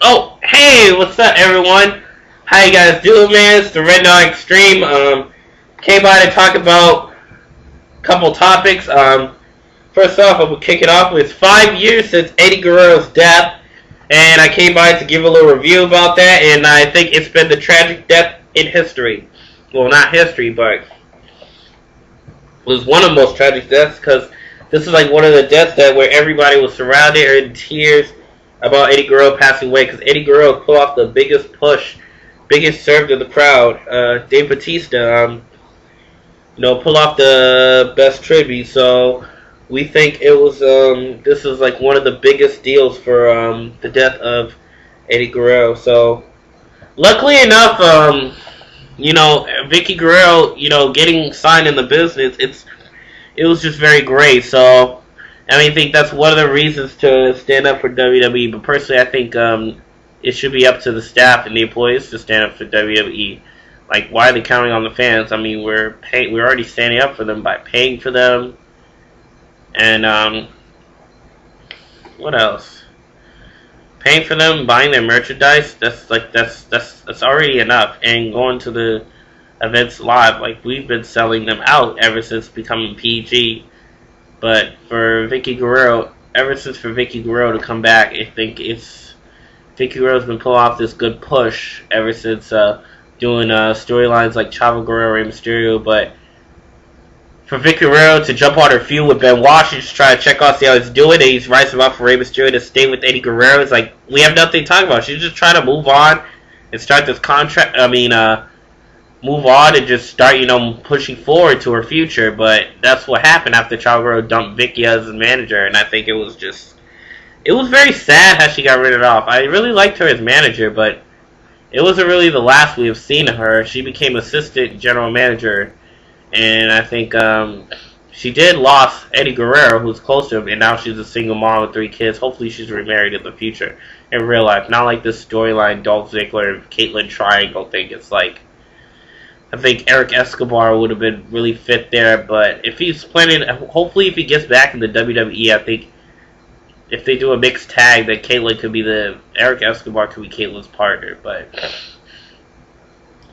Oh, hey, what's up, everyone? How you guys doing, man? It's the Red Dog Extreme. Came by to talk about a couple topics. First off, I'm gonna kick it off with 5 years since Eddie Guerrero's death, and I came by to give a little review about that. And I think it's been the tragic death in history. Well, not history, but it was one of the most tragic deaths because this is like one of the deaths that where everybody was surrounded or in tears about Eddie Guerrero passing away, because Eddie Guerrero pulled off the biggest push, biggest serve to the crowd. Dave Bautista, pull off the best tribute. So we think it was this is like one of the biggest deals for the death of Eddie Guerrero. So luckily enough, Vicky Guerrero, getting signed in the business, it was just very great. So I think that's one of the reasons to stand up for WWE. But personally, I think it should be up to the staff and the employees to stand up for WWE. Like, why are they counting on the fans? I mean, we're already standing up for them by paying for them, and what else? Paying for them, buying their merchandise. That's already enough. And going to the events live, like we've been selling them out ever since becoming PG. But for Vicky Guerrero, for Vicky Guerrero to come back, I think Vicky Guerrero's been pulling off this good push ever since doing storylines like Chavo Guerrero, Rey Mysterio. But for Vicky Guerrero to jump on her feud with Ben Washington, just try to check out, see how he's doing, and he's rising up for Rey Mysterio to stay with Eddie Guerrero, it's like we have nothing to talk about. She's just trying to move on and start this contract. Move on and just start, pushing forward to her future. But that's what happened after Chavo Guerrero dumped Vicky as a manager, and I think it was very sad how she got rid of off. I really liked her as manager, but it wasn't really the last we have seen of her. She became assistant general manager, and I think she did lost Eddie Guerrero, who's close to him, and now she's a single mom with 3 kids. Hopefully she's remarried in the future, in real life. Not like this storyline Dolph Ziggler and Caitlyn triangle thing. It's like, I think Eric Escobar would have been really fit there, but if he's planning, hopefully if he gets back in the WWE, I think if they do a mixed tag, that Caitlyn could be Eric Escobar could be Caitlyn's partner. But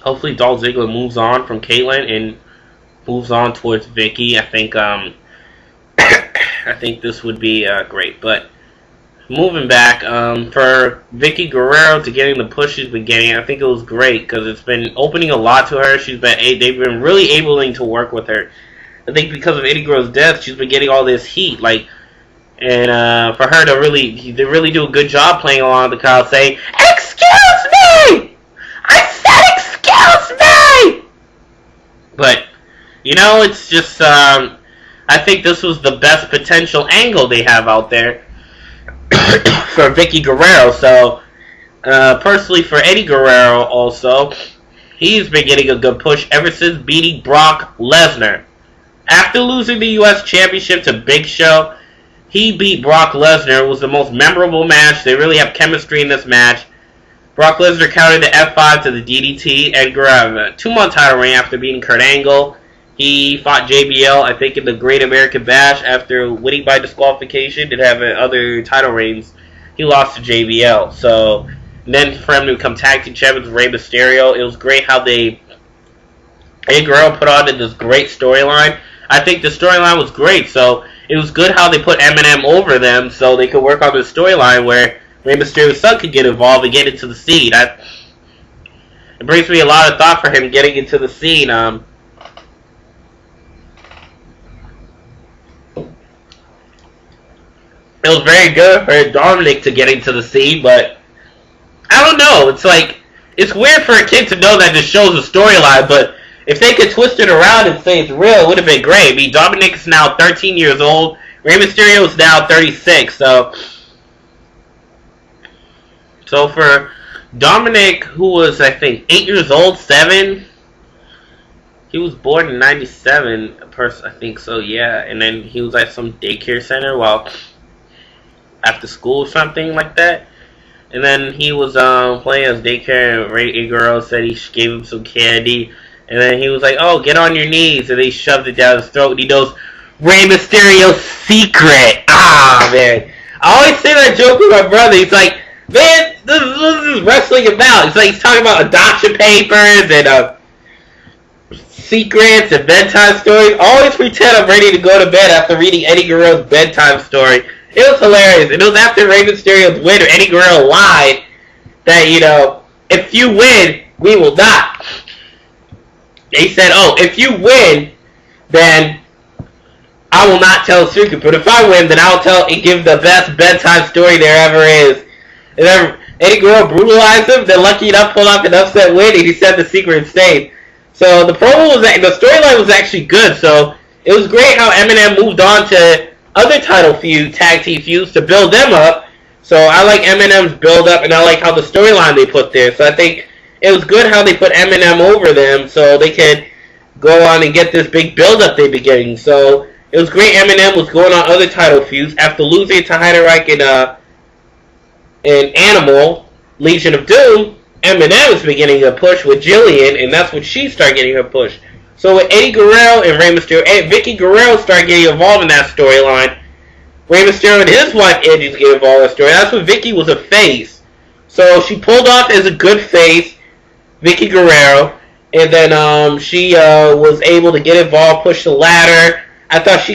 hopefully Dolph Ziggler moves on from Caitlyn and moves on towards Vicky. I think I think this would be great. But moving back, for Vicky Guerrero to getting the push she's been getting, I think it was great because it's been opening a lot to her. They've been really able to work with her. I think because of Eddie Guerrero's death, she's been getting all this heat, and for her to really do a good job playing along with the crowd, saying, "Excuse me, I said excuse me." But it's just I think this was the best potential angle they have out there for Vicky Guerrero. So personally for Eddie Guerrero also, he's been getting a good push ever since beating Brock Lesnar. After losing the US Championship to Big Show, he beat Brock Lesnar. It was the most memorable match. They really have chemistry in this match. Brock Lesnar countered the F5 to the DDT. Edgar had a 2-month title reign after beating Kurt Angle. He fought JBL, I think, in the Great American Bash after winning by disqualification and having other title reigns. He lost to JBL. So then for him to become tag team champions with Rey Mysterio, it was great how Eddie Guerrero put on this great storyline. I think the storyline was great. So it was good how they put Eminem over them so they could work on this storyline where Rey Mysterio's son could get involved and get into the scene. It brings me a lot of thought for him getting into the scene. It was very good for Dominic to get into the scene, but I don't know. It's like, it's weird for a kid to know that this show's a storyline, but if they could twist it around and say it's real, it would have been great. I mean, Dominic is now 13 years old. Rey Mysterio is now 36. So for Dominic, who was, I think, 8 years old, 7, he was born in 97, I think so, yeah. And then he was at some daycare center while after school or something like that. And then he was playing as daycare, and Eddie Guerrero said he gave him some candy. And then he was like, "Oh, get on your knees." And they shoved it down his throat. And he knows Rey Mysterio's secret. Ah, man. I always say that joke with my brother. He's like, Man, this is wrestling about. It's like he's talking about adoption papers and secrets and bedtime stories. Always pretend I'm ready to go to bed after reading Eddie Guerrero's bedtime story. It was hilarious. And it was after Rey Mysterio's win, or Eddie Guerrero lied that, you know, if you win, we will not. He said, oh, if you win, then I will not tell a secret. But if I win, then I'll tell and give the best bedtime story there ever is. And then Eddie Guerrero brutalized him. Then lucky enough pulled off an upset win, and he said the secret and stayed. So the promo was, the storyline was actually good. So it was great how Eminem moved on to other title tag team feuds to build them up. So I like Eminem's build up, and I like how the storyline they put there. So I think it was good how they put Eminem over them, so they could go on and get this big build up they be getting. So it was great. Eminem was going on other title feuds after losing to Heidenreich in Animal Legion of Doom. Eminem was beginning a push with Jillian, and that's when she started getting her push. So with Eddie Guerrero and Rey Mysterio, Vicky Guerrero started getting involved in that storyline. Rey Mysterio and his wife Angie get involved in that story. That's when Vicky was a face. So she pulled off as a good face, Vicky Guerrero, and then she was able to get involved, push the ladder. I thought she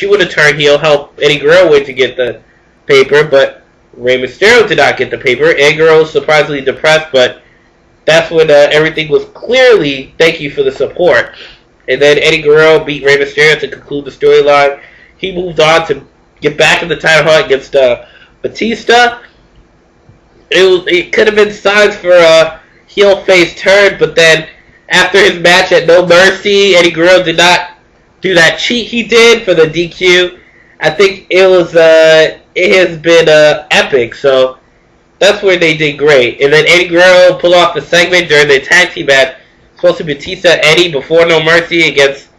would have turned heel, help Eddie Guerrero win to get the paper, but Rey Mysterio did not get the paper. Eddie Guerrero was surprisingly depressed, but that's when everything was clearly thank you for the support. And then Eddie Guerrero beat Rey Mysterio to conclude the storyline. He moved on to get back in the title hunt against Batista. It could have been signs for a heel face turn, but then after his match at No Mercy, Eddie Guerrero did not do that cheat he did for the DQ. I think it has been epic, so that's where they did great. And then Eddie Guerrero pulled off the segment during the tag team match. Supposed to be Batista Eddie before No Mercy against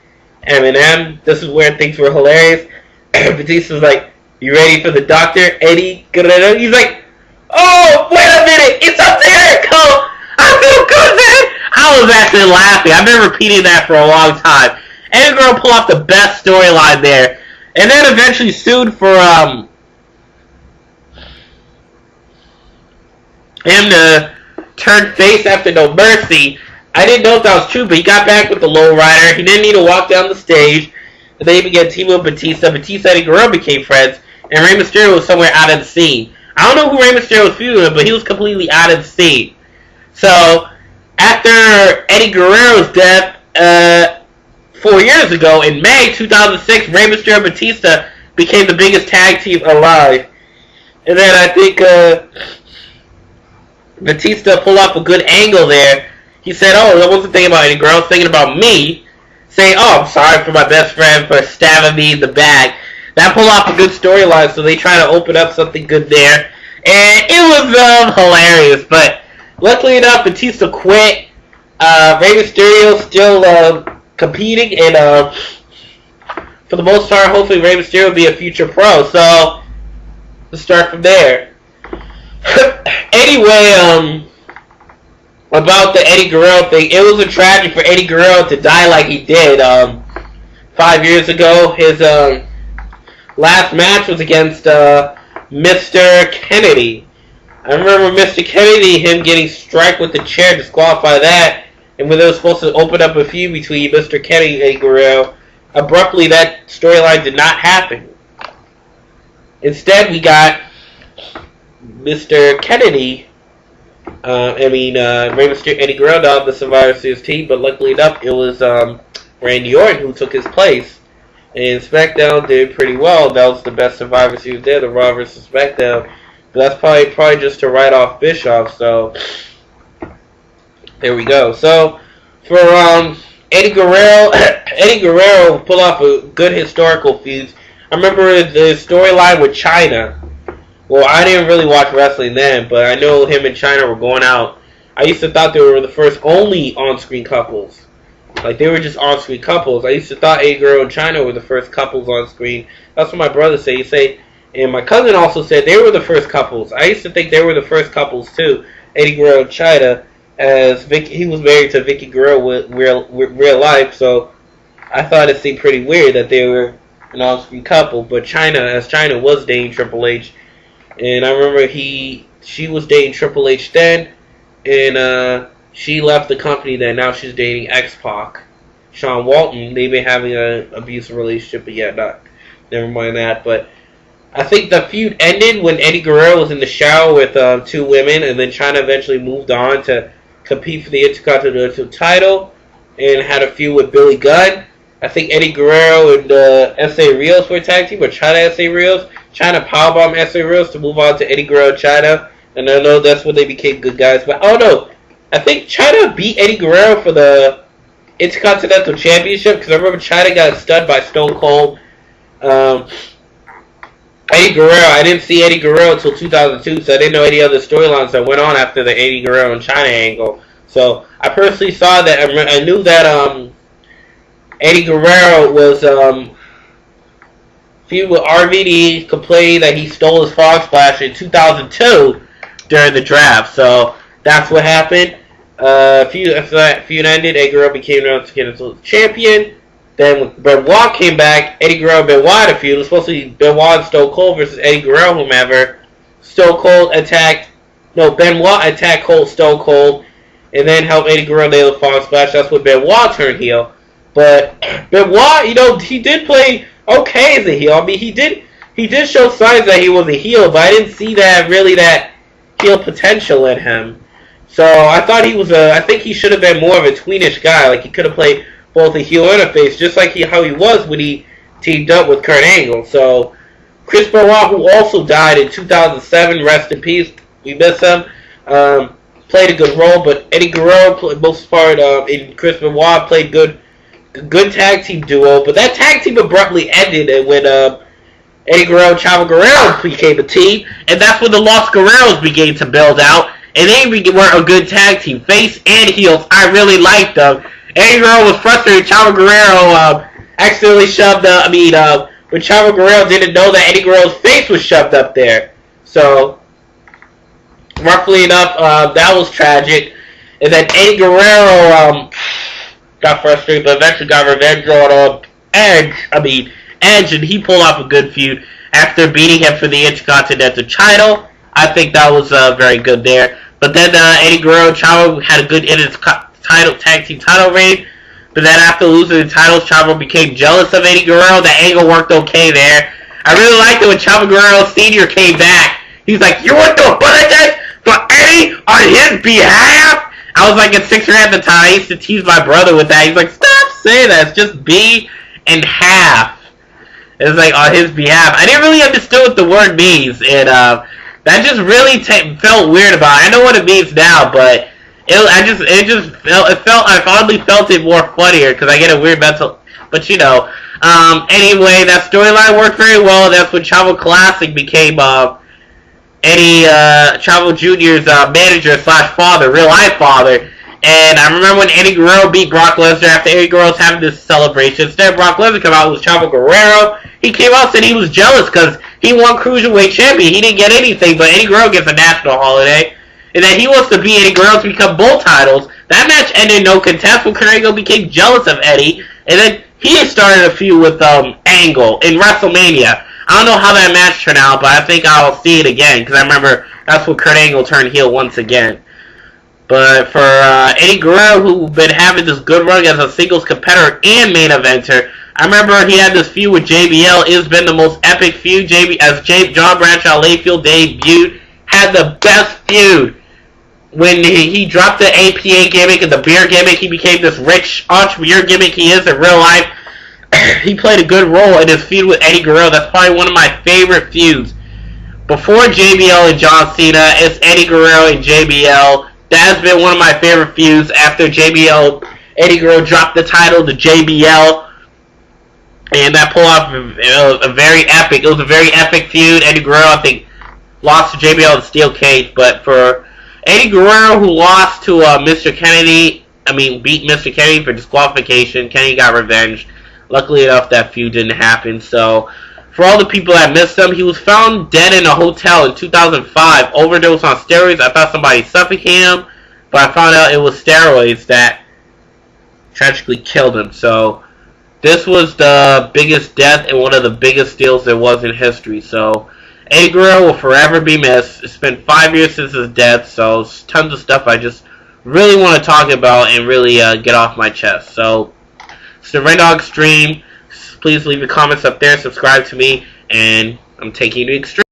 Eminem. This is where things were hilarious. Batista's like, you ready for the doctor, Eddie Guerrero? He's like, oh, wait a minute, it's up there, Cole. I feel good, man. I was actually laughing. I've been repeating that for a long time. Eddie Guerrero pulled off the best storyline there. And then eventually sued for him to turn face after No Mercy. I didn't know if that was true, but he got back with the lowrider. He didn't need to walk down the stage. And they began teaming with Batista. Batista and Eddie Guerrero became friends. And Rey Mysterio was somewhere out of the scene. I don't know who Rey Mysterio was feuding with, but he was completely out of the scene. So, after Eddie Guerrero's death 4 years ago, in May 2006, Rey Mysterio and Batista became the biggest tag team alive. And then I think Batista pulled off a good angle there. He said, oh, I wasn't thinking about Eddie Guerrero, I was thinking about me. Saying, oh, I'm sorry for my best friend for stabbing me in the back. That pulled off a good storyline, so they try to open up something good there. And it was hilarious, but luckily enough, Batista quit. Rey Mysterio still competing, and for the most part, hopefully Rey Mysterio will be a future pro. So, let's start from there. Anyway, about the Eddie Guerrero thing, it was a tragedy for Eddie Guerrero to die like he did 5 years ago. His last match was against Mr. Kennedy. I remember Mr. Kennedy, him getting struck with the chair, disqualify that, and when they were supposed to open up a feud between Mr. Kennedy and Eddie Guerrero, abruptly that storyline did not happen. Instead, we got Mr. Kennedy Rey Mysterio, Eddie Guerrero on the Survivor Series team, but luckily enough, it was Randy Orton who took his place. And SmackDown did pretty well. That was the best Survivor Series there, the Raw vs. SmackDown. But that's probably just to write off Bischoff. So there we go. So for Eddie Guerrero, Eddie Guerrero pulled off a good historical feud. I remember the storyline with China. Well, I didn't really watch wrestling then, but I know him and China were going out. I used to thought they were the first only on-screen couples. Like, they were just on-screen couples. I used to thought Eddie Guerrero and China were the first couples on screen. That's what my brother said. He said, and my cousin also said they were the first couples. I used to think they were the first couples too, Eddie Guerrero and China, as he was married to Vicky Guerrero with real life. So I thought it seemed pretty weird that they were an on-screen couple. But China was dating Triple H. And I remember he she was dating Triple H then, and she left the company then. Now she's dating X-Pac, Sean Walton. They've been having an abusive relationship, but yeah, never mind that. But I think the feud ended when Eddie Guerrero was in the shower with 2 women, and then Chyna eventually moved on to compete for the Intercontinental title and had a feud with Billy Gunn. I think Eddie Guerrero and S.A. Rios were a tag team, or Chyna S.A. Rios. Chyna powerbombed S.A. Rios to move on to Eddie Guerrero and Chyna, and I know that's when they became good guys. But I don't know. I think Chyna beat Eddie Guerrero for the Intercontinental Championship, because I remember Chyna got stunned by Stone Cold. Eddie Guerrero, I didn't see Eddie Guerrero until 2002, so I didn't know any other storylines that went on after the Eddie Guerrero and Chyna angle. So I personally saw that. I knew that Eddie Guerrero was feud with RVD, complaining that he stole his frog splash in 2002 during the draft. So that's what happened. After that feud ended, Eddie Guerrero became the champion. Then when Benoit came back, Eddie Guerrero and Benoit had a feud. It was supposed to be Benoit and Stone Cold versus Eddie Guerrero, whomever. Benoit attacked Stone Cold, and then helped Eddie Guerrero nail the frog splash. That's when Benoit turned heel. But Benoit, he did play okay as a heel. I mean, he did show signs that he was a heel, but I didn't see that heel potential in him. So I thought I think he should have been more of a tweenish guy. Like, he could have played both a heel and a face, just like how he was when he teamed up with Kurt Angle. So Chris Benoit, who also died in 2007, rest in peace, we miss him, played a good role, but Eddie Guerrero, most part, in Chris Benoit, played good tag team duo, but that tag team abruptly ended when Eddie Guerrero and Chavo Guerrero became a team, and that's when the Los Guerreros began to build out, and they were a good tag team, face and heels. I really liked them. Eddie Guerrero was frustrated. Chavo Guerrero accidentally shoved when Chavo Guerrero didn't know that Eddie Guerrero's face was shoved up there. So, roughly enough, that was tragic. And then Eddie Guerrero got frustrated, but eventually got revenge on Edge, and he pulled off a good feud after beating him for the Intercontinental title. I think that was very good there. But then Eddie Guerrero and Chavo had a good tag team title reign, but then after losing the titles, Chavo became jealous of Eddie Guerrero. The angle worked okay there. I really liked it when Chavo Guerrero Sr. came back. He's like, "You want to apologize for Eddie on his behalf?" I was like in 6th grade at the time. I used to tease my brother with that. He's like, "Stop saying that. It's just B and half." It's like on his behalf. I didn't really understand what the word means, and that just really felt weird about it. I know what it means now, but I oddly felt it more funnier because I get a weird mental, but anyway, that storyline worked very well. That's when Chavo Classic became Eddie Chavo Jr.'s manager / father, real life father. And I remember when Eddie Guerrero beat Brock Lesnar after Eddie Guerrero was having this celebration. Instead of Brock Lesnar come out with Chavo Guerrero, he came out and said he was jealous because he won Cruiserweight Champion. He didn't get anything, but Eddie Guerrero gets a national holiday. And then he wants to beat Eddie Guerrero to become both titles. That match ended in no contest when Kurt Angle became jealous of Eddie. And then he started a feud with Angle in WrestleMania. I don't know how that match turned out, but I think I'll see it again. Because I remember that's when Kurt Angle turned heel once again. But for Eddie Guerrero, who's been having this good run as a singles competitor and main eventer, I remember he had this feud with JBL. It's been the most epic feud. John Bradshaw Layfield debuted, had the best feud. When he dropped the APA gimmick and the beer gimmick, he became this rich entrepreneur gimmick he is in real life. He played a good role in his feud with Eddie Guerrero. That's probably one of my favorite feuds. Before JBL and John Cena, it's Eddie Guerrero and JBL. That has been one of my favorite feuds after Eddie Guerrero dropped the title to JBL. And that pulled off a very epic feud. Eddie Guerrero, I think, lost to JBL in steel cage, but for Eddie Guerrero, who lost to Mr. Kennedy, beat Mr. Kennedy for disqualification. Kennedy got revenge. Luckily enough, that feud didn't happen. So, for all the people that missed him, he was found dead in a hotel in 2005. Overdose on steroids. I thought somebody suffocated him, but I found out it was steroids that tragically killed him. So, this was the biggest death and one of the biggest deals there was in history. So, Eddie Guerrero will forever be missed. It's been 5 years since his death, so it's tons of stuff I just really want to talk about and really get off my chest. So, it's the Red Dog Stream. Please leave your comments up there, subscribe to me, and I'm taking you to extreme.